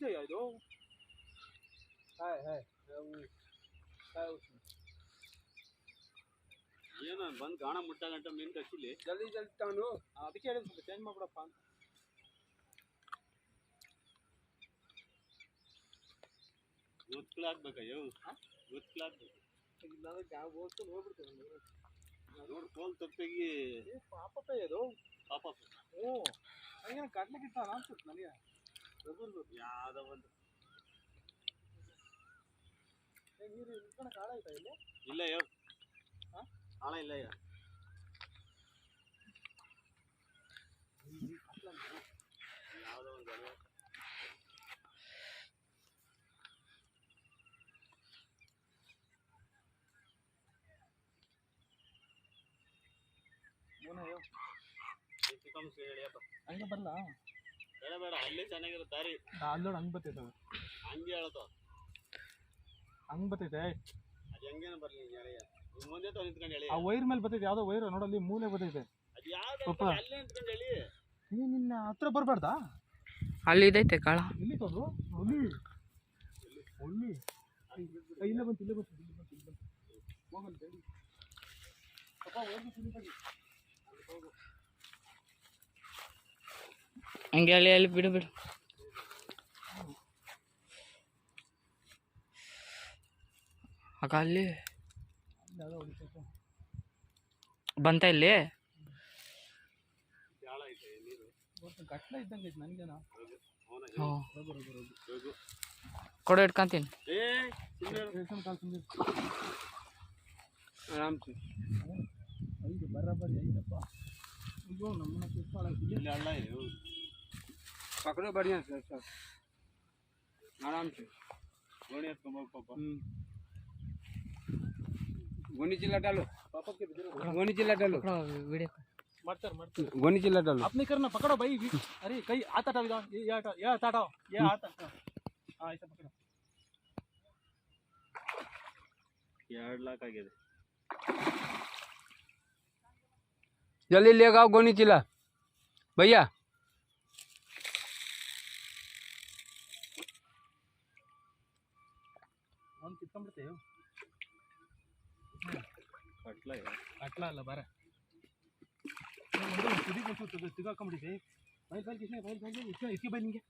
चाहिए दो है ಏನು ಬಂದು ಗಾಣ ಮುಟ್ಟ ಗಂಟ ಮೀನು ಕಚ್ಚಿಲಿ ಜಲ್ದಿ ಜಲ್ದಿ ತಗೊಂಡು ಅದಕ್ಕೆ ಹೇಳಿದ್ ಸ್ವಲ್ಪ ಚೇಂಜ್ ಮಾಡ್ಬಿಡಪ್ಪ ಅಂತ ಗೊತ್ತಲಾಗ್ಬೇಕಯ್ಯೋ ಗೊತ್ತಲಾಗ್ಬೇಕು ಇಲ್ಲಾಂದ್ರೆ ಯಾವ ಓದ್ಕೊಂಡು ಹೋಗ್ಬಿಡ್ತೇವೆ ನೋಡಿ ಕೋಲ್ ತಪ್ಪಿಗೆ ಪಾಪಪ್ಪ ಇದು ಪಾಪ ಹ್ಞೂ ಹಂಗೇನು ಕಟ್ಲಿಕ್ಕಿತ್ತ ಅನ್ಸುತ್ತೆ ನನಗೆ ಯಾವುದೋ ಒಂದು ನೀರು ಇಟ್ಕೊಂಡು ಕಾಳ ಆಯ್ತಾ ಇಲ್ಲಿ ಇಲ್ಲ ಯೋ ಕಾಳ ಇಲ್ಲ ಯೋ ಯಾವುದೋ ಒಂದು ಹಂಗೆ ಬರಲ್ಲ ಬೇಡ ಬೇಡ ಅಲ್ಲಿ ಚೆನ್ನಾಗಿರುತ್ತೆ ದಾರಿ ಅಲ್ಲೋಡು ಹಂಗೆ ಬರ್ತೈತೆ ಹಂಗೆ ಹೇಳತ್ತೋ ಹಂಗೆ ಬರ್ತೈತೆ ಅದು ಹೆಂಗೇನು ಬರಲಿ ಎಳೆಯ ಮುಂದೆ ತೋ ನಿಂತ್ಕೊಂಡು ಎಳೆಯ ಆ ವೈರ್ ಮೇಲೆ ಬರ್ತೈತೆ ಯಾವುದೋ ವೈರ್ ನೋಡಲ್ಲಿ ಮೂಲೆ ಬರ್ತೈತೆ ಅದು ಯಾವ್ದು ಅಲ್ಲೇ ನಿಂತ್ಕೊಂಡು ಎಳಿ ನೀನು ನಿನ್ನ ಹತ್ರ ಬರಬಾರ್ದಾ ಅಲ್ಲಿ ಇದೈತೆ ಕಾಳ ಎಲ್ಲಿ ತೋದು ಒಲ್ಲಿ ಒಲ್ಲಿ ಇಲ್ಲೇ ಬಂತು ಹೋಗಲ್ಲ ಬೇಡಿ ಅಪ್ಪ ಹೋಗಿ ತಿನ್ನಿದ್ದಾಗಿ ಹೋಗು ಹಂಗೆ ಅಲ್ಲಿ ಬಿಡು ಬಿಡು ಆಗ ಅಲ್ಲಿ ಬಂತ ಇಲ್ಲಿ ಗಟ್ಲ ಇದ್ದಂಗೆ ಐತೆ ನನಗೇನ ಕೊಡು ಇಟ್ಕೊಂತೀನಿ ಆರಾಮ್ ಐದು ಬರಾಬರಿ ಐದಪ್ಪ ಇದು ನಮ್ಮನ್ನ हल्ला है पकड़ो बढ़िया से सर आराम से बढ़िया कमल पापा गोनी चिल्ला डालो पापा के गोनी चिल्ला डालो वीडियो मरते गोनी चिल्ला डालो अपने करना पकड़ो भाई अरे कहीं आता टाओ ये आता हाँ ऐसा पकड़ो 2 लाख आगे जल्दी लेगा गोनी चिल्ला भैया हम कितना बड़ते हो अटला अल्ला बारा सीधी को तो सीधा कम बड़ते भाई किसने भाई इसकी भाई नहीं